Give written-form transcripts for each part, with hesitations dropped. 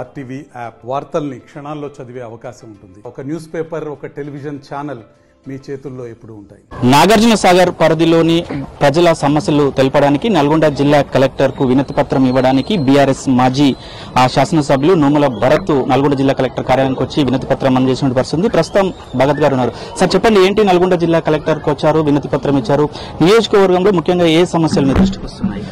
RTV app వార్తల్ని క్షణాల్లో చదివే అవకాశం ఉంటుంది. ఒక న్యూస్ పేపర్, ఒక టెలివిజన్ ఛానల్ మీ చేతుల్లో ఎప్పుడు ఉంటాయి. నాగార్జున సాగర్ పరిధిలోని ప్రజల సమస్యలు తెలపడానికి నల్గొండ జిల్లా కలెక్టర్ కు వినతి పత్రం ఇవ్వడానికి బీఆర్ఎస్ మాజీ శాసనసభ్యులు నోముల భరత్ నల్గొండ జిల్లా కలెక్టర్ కార్యాలయానికి వచ్చి వినతి పత్రం అందజేసిన పరిస్థితి. ప్రస్తుతం భగత్ గారు ఉన్నారు. సార్ చెప్పండి, ఏంటి నల్గొండ జిల్లా కలెక్టర్ కు వచ్చారు, వినతి పత్రం ఇచ్చారు, నియోజకవర్గంలో ముఖ్యంగా ఏ సమస్యలు మీ దృష్టికి వస్తున్నాయి?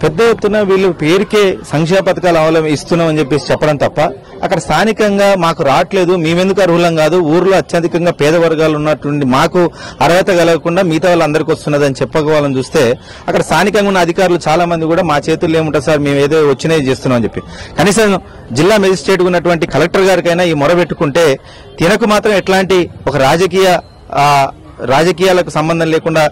పెద్ద ఎత్తున వీళ్ళు పేరుకే సంక్షేమ పథకాలు ఇస్తున్నామని చెప్పేసి చెప్పడం తప్ప అక్కడ స్థానికంగా మాకు రావట్లేదు, మేమెందుకు అర్హులం కాదు, ఊర్లో అత్యధికంగా పేద వర్గాలు ఉన్నటువంటి మాకు అర్హత కలగకుండా మిగతా వాళ్ళందరికీ వస్తున్నదని చెప్పుకోవాలని చూస్తే అక్కడ స్థానికంగా ఉన్న అధికారులు చాలా మంది కూడా మా చేతుల్లో ఏముంటుంది సార్, మేము ఏదో వచ్చినాయి చేస్తున్నాం అని చెప్పి కనీసం జిల్లా మెజిస్ట్రేట్ ఉన్నటువంటి కలెక్టర్ గారికైనా ఈ మొరబెట్టుకుంటే తినకు మాత్రం ఎట్లాంటి ఒక రాజకీయాలకు సంబంధం లేకుండా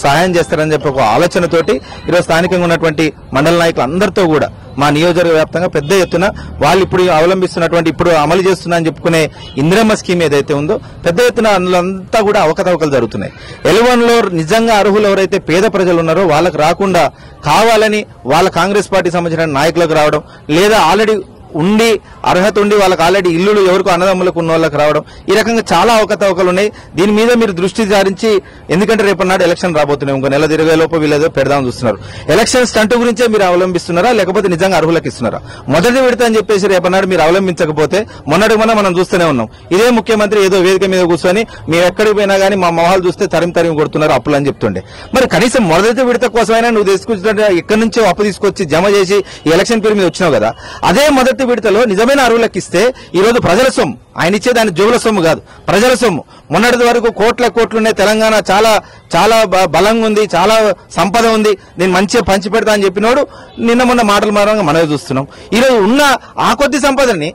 సహాయం చేస్తారని చెప్పి ఒక ఆలోచనతోటి ఈరోజు స్థానికంగా ఉన్నటువంటి మండల నాయకులు అందరితో కూడా మా నియోజకవర్గ వ్యాప్తంగా పెద్ద ఎత్తున వాళ్ళు ఇప్పుడు అవలంబిస్తున్నటువంటి ఇప్పుడు అమలు చేస్తున్నారని చెప్పుకునే ఇందిరమ్మ స్కీమ్ ఏదైతే ఉందో పెద్ద ఎత్తున అందులో కూడా అవకతవకలు జరుగుతున్నాయి. ఎల్1లో నిజంగా అర్హులు ఎవరైతే పేద ప్రజలు ఉన్నారో వాళ్ళకు రాకుండా కావాలని వాళ్ళ కాంగ్రెస్ పార్టీ సంబంధించిన నాయకులకు రావడం, లేదా ఆల్రెడీ ఉండి అర్హత ఉండి వాళ్ళకి ఆల్రెడీ ఇల్లులు ఎవరికో అన్నదమ్ములకు ఉన్న వాళ్ళకి రావడం, ఈ రకంగా చాలా అవకతవకలు ఉన్నాయి. దీని మీద మీరు దృష్టి సారించి, ఎందుకంటే రేపటి నాడు ఎలక్షన్ రాబోతున్నాయి, ఇంకో నెల తిరగేలోపు వీళ్ళేదో పెడదామని చూస్తున్నారు. ఎలక్షన్ స్టంట్ గురించే మీరు అవలంబిస్తున్నారా లేకపోతే నిజంగా అర్హులకు ఇస్తున్నారా? మొదటి విడత అని చెప్పేసి రేపటి నాడు మీరు అవలంబించకపోతే మొన్నటి మనం చూస్తూనే ఉన్నాం. ఇదే ముఖ్యమంత్రి ఏదో వేదిక మీద కూర్చొని మేము ఎక్కడికి పోయినా కానీ మా మొహాలు చూస్తే తరిమి కొడుతున్నారు అప్పులు అని చెప్తుండే. మరి కనీసం మొదటి విడత కోసమైనా నువ్వు తీసుకొచ్చిన ఎక్కడి నుంచో అప్పు తీసుకొచ్చి జమ చేసి ఈ ఎలక్షన్ పేరు మీద వచ్చినావు కదా, అదే మొదటి విడతలో నిజమైన అర్హులకు ఇస్తే ఈ రోజు ప్రజల సొమ్ము, ఆయన ఇచ్చే దాని జోగుల సొమ్ము కాదు, ప్రజల సొమ్ము. మొన్నటి వరకు కోట్లున్నాయి, తెలంగాణ చాలా చాలా బలంగా ఉంది, చాలా సంపద ఉంది, నేను మంచిగా పంచి పెడతా అని చెప్పినోడు నిన్న మొన్న మాటలు మారంగా మనమే చూస్తున్నాం. ఈరోజు ఉన్న ఆ కొద్ది సంపదని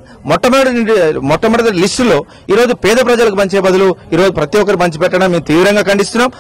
మొట్టమొదటి లిస్టులో ఈరోజు పేద ప్రజలకు పంచే బదులు ఈరోజు ప్రతి ఒక్కరు పంచి పెట్టడం మేము తీవ్రంగా ఖండిస్తున్నాం.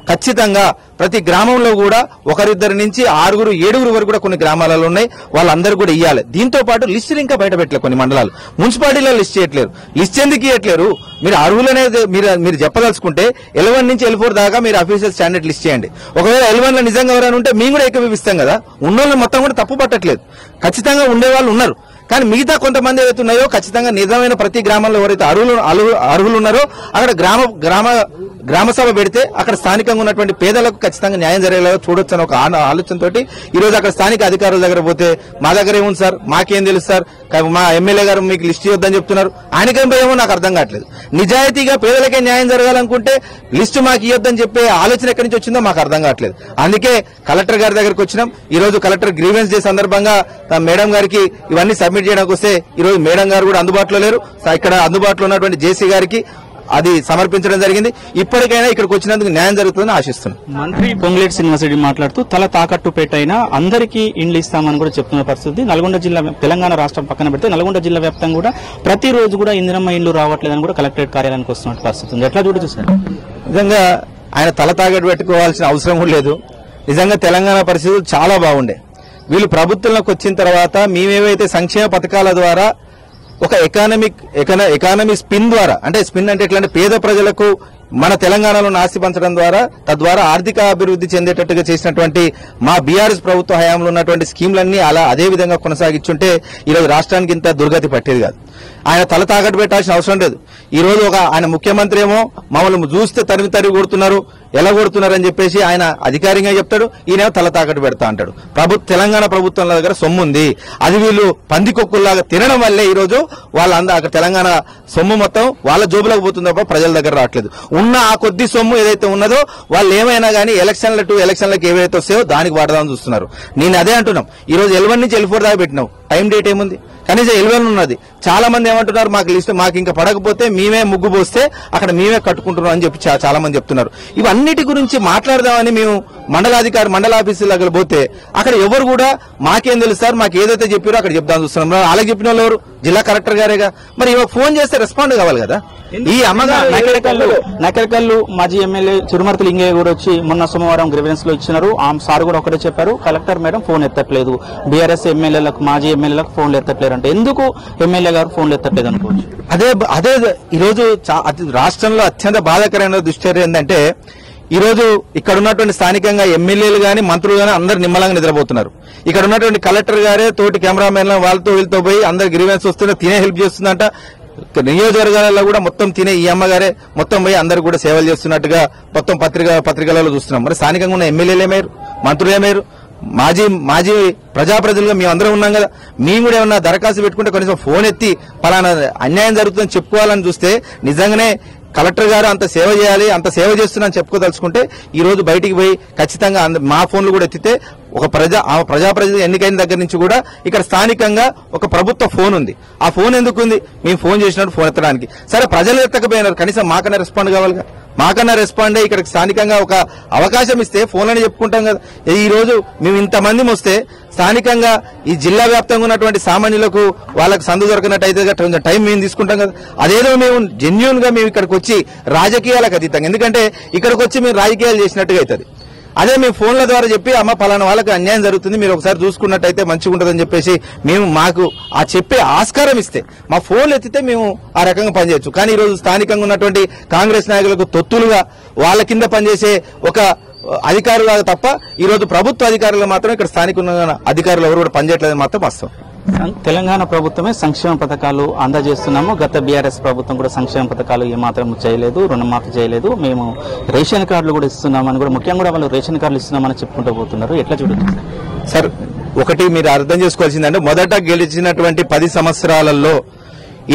ఖచ్చితంగా ప్రతి గ్రామంలో కూడా ఒకరిద్దరి నుంచి 6, 7 వరకు కూడా కొన్ని గ్రామాలలో ఉన్నాయి, వాళ్ళందరూ కూడా ఇవ్వాలి. దీంతో పాటు లిస్టులు ఇంకా బయట పెట్టలేదు కొన్ని మండలాలు, మున్సిపాలిటీలో లిస్ట్ చేయట్లేరు. లిస్ట్ ఎందుకు ఇవ్వట్లేరు? మీరు అర్హులనేది మీరు చెప్పదలుచుకుంటే L1 నుంచి L4 దాకా మీరు అఫీషియల్ స్టాండర్డ్ లిస్ట్ చేయండి. ఒకవేళ L1 లో నిజంగా ఎవరైనా ఉంటే మేము కూడా ఏకీభవిస్తాం కదా. ఉన్నోళ్ళని మొత్తం కూడా తప్పు పట్టట్లేదు, ఖచ్చితంగా ఉండేవాళ్ళు ఉన్నారు. కానీ మిగతా కొంతమంది ఏవైతే ఉన్నాయో ఖచ్చితంగా నిజమైన ప్రతి గ్రామంలో ఎవరైతే అర్హులు ఉన్నారో అక్కడ గ్రామ సభ పెడితే అక్కడ స్థానికంగా ఉన్నటువంటి పేదలకు ఖచ్చితంగా న్యాయం జరిగేలాగా చూడొచ్చు అని ఒక ఆలోచనతోటి ఈ రోజు అక్కడ స్థానిక అధికారుల దగ్గర పోతే మా దగ్గర ఏముంది సార్, మాకేం తెలుసు సార్, మా ఎమ్మెల్యే గారు మీకు లిస్ట్ ఇవ్వద్దని చెప్తున్నారు. ఆయనకేం భయమో నాకు అర్థం కావట్లేదు. నిజాయితీగా పేదలకే న్యాయం జరగాలనుకుంటే లిస్టు మాకు ఇవ్వద్దని చెప్పే ఆలోచన ఎక్కడి నుంచి వచ్చిందో మాకు అర్థం కావట్లేదు. అందుకే కలెక్టర్ గారి దగ్గరకు వచ్చినాం. ఈ రోజు కలెక్టర్ గ్రీవెన్స్ డే సందర్భంగా మేడం గారికి ఇవన్నీ సబ్మిట్ చేయడానికి వస్తే ఈ రోజు మేడం గారు కూడా అందుబాటులో లేరు. ఇక్కడ అందుబాటులో ఉన్నటువంటి జేసీ గారికి అది సమర్పించడం జరిగింది. ఇప్పటికైనా ఇక్కడికి వచ్చినందుకు న్యాయం జరుగుతుందని ఆశిస్తున్నాం. మంత్రి పొంగులేటి శ్రీనివాసరెడ్డి మాట్లాడుతూ తల తాకట్టు పెట్టైనా అందరికీ ఇండ్లు ఇస్తామని కూడా చెప్తున్న పరిస్థితి. నల్గొండ జిల్లా, తెలంగాణ రాష్ట్రం పక్కన పెడితే నల్గొండ జిల్లా వ్యాప్తంగా కూడా ప్రతిరోజు కూడా ఇందిరమ్మ ఇండ్లు రావట్లేదని కూడా కలెక్టరేట్ కార్యాలయానికి వస్తున్న పరిస్థితి ఉంది. ఎట్లా చూడొచ్చు సార్? నిజంగా ఆయన తల తాకట్టు పెట్టుకోవాల్సిన అవసరం లేదు. నిజంగా తెలంగాణ పరిస్థితులు చాలా బాగుండే. వీళ్ళు ప్రభుత్వంలోకి వచ్చిన తర్వాత మేమేవైతే సంక్షేమ పథకాల ద్వారా ఒక ఎకానమీ స్పిన్ ద్వారా, అంటే స్పిన్ అంటే ఎట్లా అంటే పేద ప్రజలకు మన తెలంగాణలో ఆస్తి పంచడం ద్వారా తద్వారా ఆర్థిక అభివృద్ధి చెందేటట్టుగా చేసినటువంటి మా బీఆర్ఎస్ ప్రభుత్వ హయాంలో ఉన్నటువంటి స్కీమ్లన్నీ అదే విధంగా కొనసాగించుంటే ఈరోజు రాష్ట్రానికి ఇంత దుర్గతి పట్టేది కాదు. ఆయన తల తాకట్టు పెట్టాల్సిన అవసరం లేదు. ఈ రోజు ఆయన ముఖ్యమంత్రి ఏమో మమ్మల్ని చూస్తే తరిమి కొడుతున్నారు, ఎలా కొడుతున్నారు అని చెప్పేసి ఆయన అధికారికంగా చెప్తాడు, ఈయన తల తాకట్టు పెడతా అంటాడు. తెలంగాణ ప్రభుత్వం దగ్గర సొమ్ము ఉంది, అది వీళ్ళు పందికొక్కుల్లాగా తినడం వల్లే ఈ రోజు అక్కడ తెలంగాణ సొమ్ము మొత్తం వాళ్ళ జోబులకు పోతుంది తప్ప ప్రజల దగ్గర రావట్లేదు. ఉన్న ఆ కొద్ది సొమ్ము ఏదైతే ఉన్నదో వాళ్ళు ఏమైనా కానీ ఎలక్షన్లకు ఏవైతే వస్తాయో దానికి వాడదామని చూస్తున్నారు. నేను అదే అంటున్నాం. ఈ రోజు L1 నుంచి L4 దాకా పెట్టినాం, టైం డేట్ ఏముంది? కనీసం L1 ఉన్నది. చాలా మంది ఏమంటున్నారు, మాకు లిస్ట్ మాకు ఇంకా పడకపోతే మేమే ముగ్గు పోస్తే అక్కడ మేమే కట్టుకుంటున్నాం అని చెప్పి చాలా మంది చెప్తున్నారు. ఇవన్నిటి గురించి మాట్లాడదామని మేము మండల ఆఫీసు దగ్గర పోతే అక్కడ ఎవరు కూడా మాకేం తెలుసు సార్, మాకు ఏదైతే చెప్పారో అక్కడ చెప్దామని చూస్తున్నాం. అలాగే చెప్పిన వాళ్ళు ఎవరు? జిల్లా కలెక్టర్ గారేగా. మరి ఇవాళ ఫోన్ చేస్తే రెస్పాండ్ కావాలి కదా. ఈ నకరకల్లు మాజీ ఎమ్మెల్యే చిరుమర్తి లింగయ్య కూడా వచ్చి మొన్న సోమవారం గ్రీవెన్స్ లో ఇచ్చినారు. ఆ సార్ కూడా ఒకటే చెప్పారు, కలెక్టర్ మేడం ఫోన్ ఎత్తట్లేదు, బీఆర్ఎస్ ఎమ్మెల్యేలకు మాజీ ఎమ్మెల్యేలకు ఫోన్లు ఎత్తట్లేరు అంటే ఎందుకు ఎమ్మెల్యే గారు ఫోన్లు ఎత్తట్లేదు అనుకోవచ్చు. అదే ఈరోజు రాష్ట్రంలో అత్యంత బాధాకరమైన దృష్టి ఏంటంటే ఈ రోజు ఇక్కడ ఉన్నటువంటి స్థానికంగా ఎమ్మెల్యేలు గాని మంత్రులు గాని అందరు నిమ్మలంగా నిద్రపోతున్నారు. ఇక్కడ ఉన్నటువంటి కలెక్టర్ గారే తోటి కెమెరామెన్ వాళ్ళతో వీళ్ళతో పోయి అందరు గ్రీవెన్స్ వస్తున్నా తినే హెల్ప్ చేస్తుందంట. నియోజకవర్గాలలో కూడా మొత్తం తినే ఈ అమ్మగారే మొత్తం పోయి అందరు కూడా సేవలు చేస్తున్నట్టుగా మొత్తం పత్రికలలో చూస్తున్నాం. మరి స్థానికంగా ఉన్న ఎమ్మెల్యేలు ఏమయ్యారు, మంత్రులు ఏమయ్యారు, మాజీ ప్రజాప్రతినిధులుగా మేము అందరం ఉన్నాం కదా. మేము కూడా ఏమన్నా దరఖాస్తు పెట్టుకుంటే కనీసం ఫోన్ ఎత్తి పలానా అన్యాయం జరుగుతుందని చెప్పుకోవాలని చూస్తే నిజంగానే కలెక్టర్ గారు అంత సేవ చేయాలి, అంత సేవ చేస్తున్నాను చెప్పుకోదలుచుకుంటే ఈ రోజు బయటికి పోయి ఖచ్చితంగా మా ఫోన్లు కూడా ఎత్తితే ఒక ప్రజాప్రతినిధి ఎన్నికైన దగ్గర నుంచి కూడా ఇక్కడ స్థానికంగా ఒక ప్రభుత్వ ఫోన్ ఉంది. ఆ ఫోన్ ఎందుకు ఉంది? మేము ఫోన్ చేసినట్టు ఫోన్ ఎత్తడానికి. సరే ప్రజలు ఎత్తకపోయినారు, కనీసం మాకన్నా రెస్పాండ్ కావాలిగా. మాకన్నా రెస్పాండ్ అయ్యి ఇక్కడ స్థానికంగా ఒక అవకాశం ఇస్తే ఫోన్లని చెప్పుకుంటాం కదా. ఈ రోజు మేము ఇంతమంది వస్తే స్థానికంగా ఈ జిల్లా వ్యాప్తంగా ఉన్నటువంటి సామాన్యులకు వాళ్ళకి సందు దొరకనట్టయితే కొంచెం టైం మేము తీసుకుంటాం కదా. అదేదో మేము జెన్యూన్ గా మేము ఇక్కడికి వచ్చి రాజకీయాలకు అతీతంగా, ఎందుకంటే ఇక్కడికి వచ్చి మేము రాజకీయాలు చేసినట్టుగా అవుతుంది. అదే మేము ఫోన్ల ద్వారా చెప్పి అమ్మ పలానా వాళ్ళకి అన్యాయం జరుగుతుంది మీరు ఒకసారి చూసుకున్నట్టయితే మంచిగా ఉంటుందని చెప్పేసి మేము మాకు ఆ చెప్పే ఆస్కారం ఇస్తే మా ఫోన్లు ఎత్తితే మేము ఆ రకంగా పనిచేయచ్చు. కానీ ఈ రోజు స్థానికంగా ఉన్నటువంటి కాంగ్రెస్ నాయకులకు తొత్తులుగా వాళ్ళ కింద పనిచేసే ఒక అధికారులు తప్ప ఈ రోజు ప్రభుత్వ అధికారులు మాత్రం ఇక్కడ స్థానిక అధికారులు ఎవరు కూడా పనిచేయట్లేదు మాత్రం వాస్తవం. తెలంగాణ ప్రభుత్వమే సంక్షేమ పథకాలు అందజేస్తున్నాము. గత బీఆర్ఎస్ ప్రభుత్వం కూడా సంక్షేమ పథకాలు ఏమాత్రం చేయలేదు, రుణమాఫీ చేయలేదు. మేము రేషన్ కార్డులు కూడా ఇస్తున్నామని కూడా ముఖ్యంగా కూడా వాళ్ళు రేషన్ కార్డులు ఇస్తున్నామని చెప్పుకుంటూ పోతున్నారు. ఎట్లా చూడొచ్చు సార్? ఒకటి మీరు అర్థం చేసుకోవాల్సిందంటే మొదట గెలిచినటువంటి 10 సంవత్సరాలలో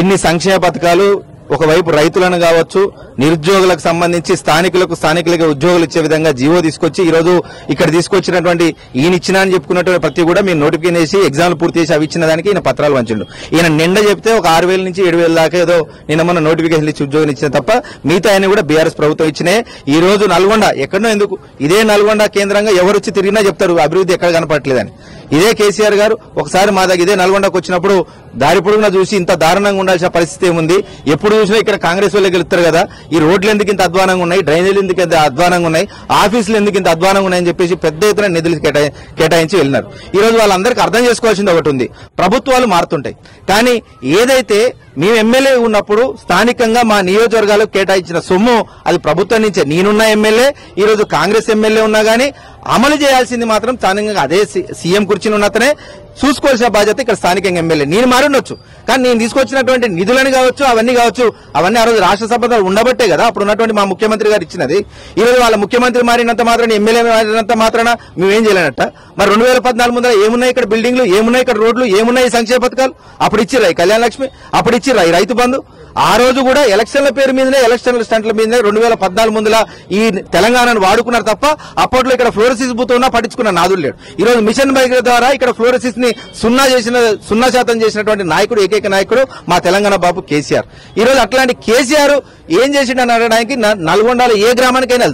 ఇన్ని సంక్షేమ పథకాలు ఒకవైపు రైతులను కావచ్చు, నిరుద్యోగులకు సంబంధించి స్థానికులకు ఉద్యోగులు ఇచ్చే విధంగా జీవో తీసుకొచ్చి ఈ రోజు ఇక్కడ తీసుకొచ్చినటువంటి ఈయన ఇచ్చినా అని చెప్పుకున్నటువంటి ప్రతి కూడా మీరు నోటిఫికేషన్ వేసి ఎగ్జామ్లు పూర్తి చేసి అవి ఇచ్చిన దానికి ఈయన పత్రాలు పంచిండు. ఈయన నిండా చెప్తే ఒక 6,000 నుంచి 7,000 దాకా ఏదో నిన్న మన నోటిఫికేషన్ ఇచ్చి ఉద్యోగం ఇచ్చిన తప్ప మిగతా ఆయన కూడా బీఆర్ఎస్ ప్రభుత్వం ఇచ్చినాయి. ఈ రోజు నల్గొండ ఎక్కడో ఎందుకు ఇదే నల్గొండ కేంద్రంగా ఎవరు వచ్చి తిరిగినా చెప్తారు అభివృద్ధి ఎక్కడ కనపడలేదని. ఇదే కేసీఆర్ గారు ఒకసారి మా దగ్గర ఇదే నల్గొండకు వచ్చినప్పుడు దారి పొడుగునా చూసి ఇంత దారుణంగా ఉండాల్సిన పరిస్థితి ఏముంది, ఎప్పుడు చూసినా ఇక్కడ కాంగ్రెస్ వాళ్ళే గెలుస్తారు కదా, ఈ రోడ్లు ఎందుకు ఇంత అధ్వానంగా ఉన్నాయి, డ్రైనేజీలు ఎందుకు ఇంత అధ్వానంగా ఉన్నాయి, ఆఫీసులు ఎందుకు ఇంత అధ్వానంగా ఉన్నాయని చెప్పేసి పెద్ద ఎత్తున నిధులు కేటాయించి వెళ్ళినారు. ఈ రోజు వాళ్ళందరికీ అర్థం చేసుకోవాల్సింది ఒకటి ఉంది, ప్రభుత్వాలు మారుతుంటాయి కానీ ఏదైతే మేము ఎమ్మెల్యే ఉన్నప్పుడు స్థానికంగా మా నియోజకవర్గాలకు కేటాయించిన సొమ్ము అది ప్రభుత్వం నుంచే. నేనున్న ఎమ్మెల్యే ఈ రోజు కాంగ్రెస్ ఎమ్మెల్యే ఉన్నా గానీ అమలు చేయాల్సింది మాత్రం స్థానికంగా అదే సీఎం కుర్చీని ఉన్నతనే చూసుకోవాల్సిన బాధ్యత ఇక్కడ స్థానికంగా ఎమ్మెల్యే. నేను మారుండొచ్చు కానీ నేను తీసుకొచ్చినటువంటి నిధులని కావచ్చు అవన్నీ ఆ రోజు రాష్ట్ర సభలో ఉండబట్టే కదా అప్పుడు ఉన్నటువంటి మా ముఖ్యమంత్రి గారు ఇచ్చినది. ఈ రోజు వాళ్ళ ముఖ్యమంత్రి మారినంత మాత్రాన ఎమ్మెల్యే మారినంత మాత్రాన మేమేం చేయలేనట్ట. మరి 2014 ముందర ఏమున్నాయి ఇక్కడ బిల్డింగ్లు, ఏమున్నాయి ఇక్కడ రోడ్లు, ఏమున్నాయి సంక్షేమ పథకాలు? అప్పుడు ఇచ్చిర్రా ఈ కళ్యాణ లక్ష్మి, అప్పుడు ఇచ్చిర్రా ఈ రైతు బంధు. ఆ రోజు కూడా ఎలక్షన్ల పేరు మీదనే ఎలక్షన్ల స్టంట్ల మీదనే 2014 ముందుల ఈ తెలంగాణను వాడుకున్నారు తప్ప అప్పట్లో ఇక్కడ ఫ్లోరసిస్ బూత్ ఉన్నా పట్టించుకున్న నాదులు లేడు. ఈ రోజు మిషన్ బైక్ ద్వారా ఇక్కడ ఫ్లోరసిస్ ని 0% చేసినటువంటి నాయకుడు, ఏకైక నాయకుడు మా తెలంగాణ బాబు కేసీఆర్. ఈ రోజు అట్లాంటి కేసీఆర్ ఏం చేసిండని అనడానికి నల్గొండలో ఏ గ్రామానికైనా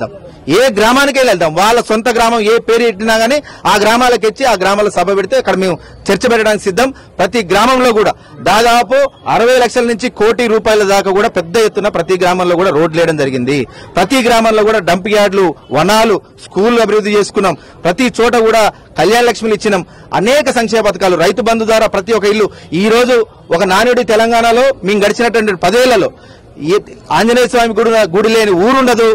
వెళ్దాం, వాళ్ళ సొంత గ్రామం ఏ పేరు పెట్టినా గానీ ఆ గ్రామాలకు ఇచ్చి ఆ గ్రామాల సభ పెడితే అక్కడ మేము చర్చ పెట్టడానికి సిద్ధం. ప్రతి గ్రామంలో కూడా దాదాపు 60 లక్షల నుంచి ₹1 కోటి దాకా కూడా పెద్ద ఎత్తున ప్రతి గ్రామంలో కూడా రోడ్లు వేయడం జరిగింది. ప్రతి గ్రామంలో కూడా డంప్ యార్డులు, వనాలు, స్కూళ్లు అభివృద్ధి చేసుకున్నాం. ప్రతి చోట కూడా కళ్యాణ లక్ష్మిలు ఇచ్చినాం. అనేక సంక్షేమ పథకాలు, రైతు బంధు ద్వారా ప్రతి ఒక్క ఇల్లు. ఈ రోజు ఒక నానుడి తెలంగాణలో మేము గడిచినటువంటి 10 ఏళ్లలో ఆంజనేయ స్వామి గుడి లేని ఊరుండదు,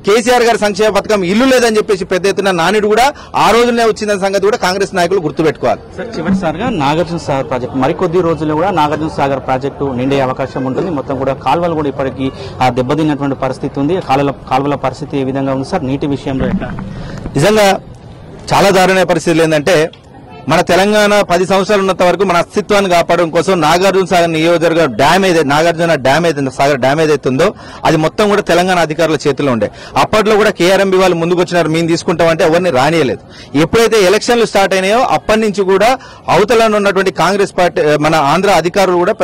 కేసీఆర్ గారి సంక్షేమ పథకం ఇల్లు లేదని చెప్పేసి పెద్ద ఎత్తున నానుడు కూడా ఆ రోజునే వచ్చిన సంగతి కూడా కాంగ్రెస్ నాయకులు గుర్తుపెట్టుకోవాలి. చివరిసారిగా నాగార్జున సాగర్ ప్రాజెక్టు మరికొద్ది రోజుల్లో కూడా నాగార్జున సాగర్ ప్రాజెక్టు నిండే అవకాశం ఉంటుంది. మొత్తం కూడా కాలువలు కూడా ఇప్పటికీ దెబ్బతిన్నటువంటి పరిస్థితి ఉంది. కాలువల పరిస్థితి ఏ విధంగా ఉంది సార్? నీటి విషయంలో నిజంగా చాలా దారుణ పరిస్థితులు ఏంటంటే మన తెలంగాణ 10 సంవత్సరాలు ఉన్నంత వరకు మన అస్తిత్వాన్ని కాపాడడం కోసం నాగార్జున సాగర్ నియోజకవర్గ డ్యామ్ నాగార్జున సాగర్ డ్యామ్ ఏదైతే ఉందో అది మొత్తం కూడా తెలంగాణ అధికారుల చేతిలో ఉండే. అప్పట్లో కూడా కేఆర్ఎంబీ వాళ్ళు ముందుకు వచ్చినారు, మేము తీసుకుంటామంటే ఎవరిని రానియలేదు. ఎప్పుడైతే ఎలక్షన్లు స్టార్ట్ అయినాయో అప్పటి నుంచి కూడా అవతల ఉన్నటువంటి కాంగ్రెస్ పార్టీ మన ఆంధ్ర అధికారులు కూడా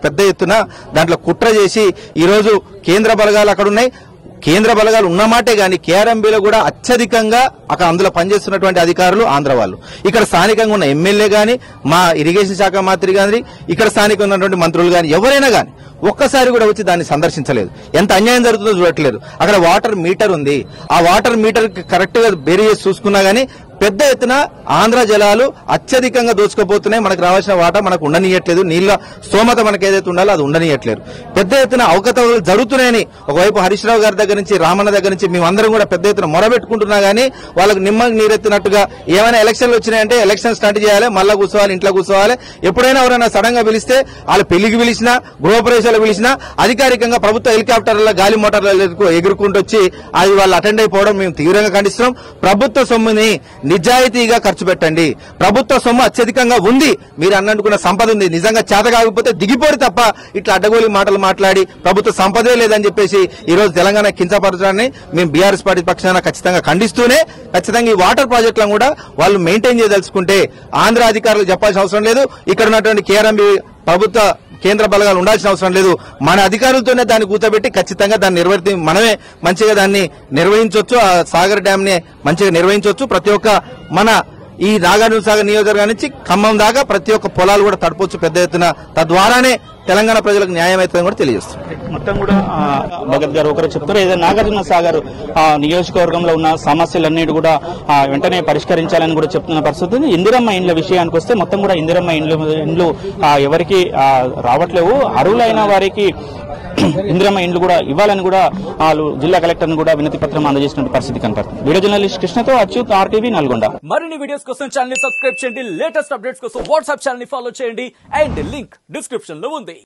పెద్ద ఎత్తున దాంట్లో కుట్ర చేసి ఈ రోజు కేంద్ర బలగాలు అక్కడ ఉన్నాయి. కేంద్ర బలగాలు ఉన్నమాటే గాని కేఆర్ఎంబీలో కూడా అత్యధికంగా అక్కడ అందులో పనిచేస్తున్నటువంటి అధికారులు ఆంధ్ర వాళ్ళు. ఇక్కడ స్థానికంగా ఉన్న ఎమ్మెల్యే గాని, మా ఇరిగేషన్ శాఖ మంత్రి గాని, ఇక్కడ స్థానికంగా ఉన్నటువంటి మంత్రులు గాని ఎవరైనా గాని ఒక్కసారి కూడా వచ్చి దాన్ని సందర్శించలేదు. ఎంత అన్యాయం జరుగుతుందో చూడట్లేదు. అక్కడ వాటర్ మీటర్ ఉంది, ఆ వాటర్ మీటర్ కరెక్ట్ గా బేరీ చేసి చూసుకున్నా గానీ పెద్ద ఎత్తున ఆంధ్ర జలాలు అత్యధికంగా దోచుకోబోతున్నాయి. మనకు రావాల్సిన వాటా మనకు ఉండనీయట్లేదు. నీళ్ల స్తోమత మనకు ఏదైతే ఉండాలో అది ఉండనీయట్లేదు. పెద్ద ఎత్తున అవకతవకలు జరుగుతున్నాయని ఒకవైపు హరీష్ రావు గారి దగ్గర నుంచి, రామన్న దగ్గర నుంచి మేమందరం కూడా పెద్ద ఎత్తున మొరబెట్టుకుంటున్నా గానీ వాళ్ళకు నిమ్మకి నీరెత్తినట్టుగా ఏమైనా ఎలక్షన్లు వచ్చినాయంటే ఎలక్షన్ స్టార్ట్ చేయాలి, మళ్ళా కూర్చోవాలి, ఇంట్లో కూర్చోవాలి. ఎప్పుడైనా ఎవరైనా సడన్ గా పిలిస్తే వాళ్ళు పెళ్లికి పిలిచినా, గృహప్రవేశాలు పిలిచినా అధికారికంగా ప్రభుత్వ హెలికాప్టర్ల, గాలి మోటార్లకు ఎగురుకుంటూ వచ్చి అది వాళ్ళు అటెండ్ అయిపోవడం మేము తీవ్రంగా ఖండిస్తున్నాం. ప్రభుత్వ సొమ్ముని నిజాయితీగా ఖర్చు పెట్టండి. ప్రభుత్వ సొమ్ము అత్యధికంగా ఉంది, మీరు అన్నట్టుకున్న సంపద ఉంది. నిజంగా చేత కాకపోతే దిగిపోరు తప్ప ఇట్లా అడ్డగోలి మాటలు మాట్లాడి ప్రభుత్వ సంపదే లేదని చెప్పేసి ఈ రోజు తెలంగాణ కించపరచడాన్ని మేము బీఆర్ఎస్ పార్టీ పక్షాన ఖచ్చితంగా ఖండిస్తూనే ఖచ్చితంగా ఈ వాటర్ ప్రాజెక్టులను కూడా వాళ్ళు మెయింటైన్ చేయదలుచుకుంటే ఆంధ్ర అధికారులు చెప్పాల్సిన అవసరం లేదు. ఇక్కడ ఉన్నటువంటి కేఆర్ఎంబీ ప్రభుత్వ కేంద్ర బలగాలు ఉండాల్సిన అవసరం లేదు. మన అధికారులతోనే దాన్ని కూర్చోబెట్టి ఖచ్చితంగా దాన్ని మనమే మంచిగా దాన్ని నిర్వహించవచ్చు. ఆ సాగర్ డ్యామ్ ని మంచిగా నిర్వహించవచ్చు. ప్రతి ఒక్క మన ఈ నాగార్జున సాగర్ నియోజకవర్గం నుంచి ఖమ్మం దాకా ప్రతి ఒక్క పొలాలు కూడా తడపొచ్చు పెద్ద ఎత్తున. తద్వారానే తెలంగాణ ప్రజలకు న్యాయం అవుతుందని కూడా తెలియజేస్తుంది. మొత్తం కూడా భగత్ గారు ఒకరు చెప్తారు, ఏదైనా నాగార్జున సాగర్ నియోజకవర్గంలో ఉన్న సమస్యలన్నిటి కూడా వెంటనే పరిష్కరించాలని కూడా చెప్తున్న పరిస్థితి. ఇందిరమ్మ ఇండ్ల విషయానికి వస్తే మొత్తం కూడా ఇందిరమ్మ ఇండ్లు ఎవరికి రావట్లేవు. అర్హులైన వారికి ఇందిరమ్మ ఇండ్లు కూడా ఇవ్వాలని కూడా వాళ్ళు జిల్లా కలెక్టర్ కూడా వినతి పత్రం అందజేసిన పరిస్థితి కనపడుతుంది. వీడియో జర్నలిస్ట్ కృష్ణతో అచ్యుత్, RTV నల్గొండ. మరిన్ని వీడియోస్ కోసం ఛానల్ ని సబ్స్క్రైబ్ చేయండి. లేటెస్ట్ అప్డేట్స్ కోసం వాట్సాప్ ఛానల్ ని ఫాలో చేయండి. అండ్ లింక్ డిస్క్రిప్షన్ లో ఉంది.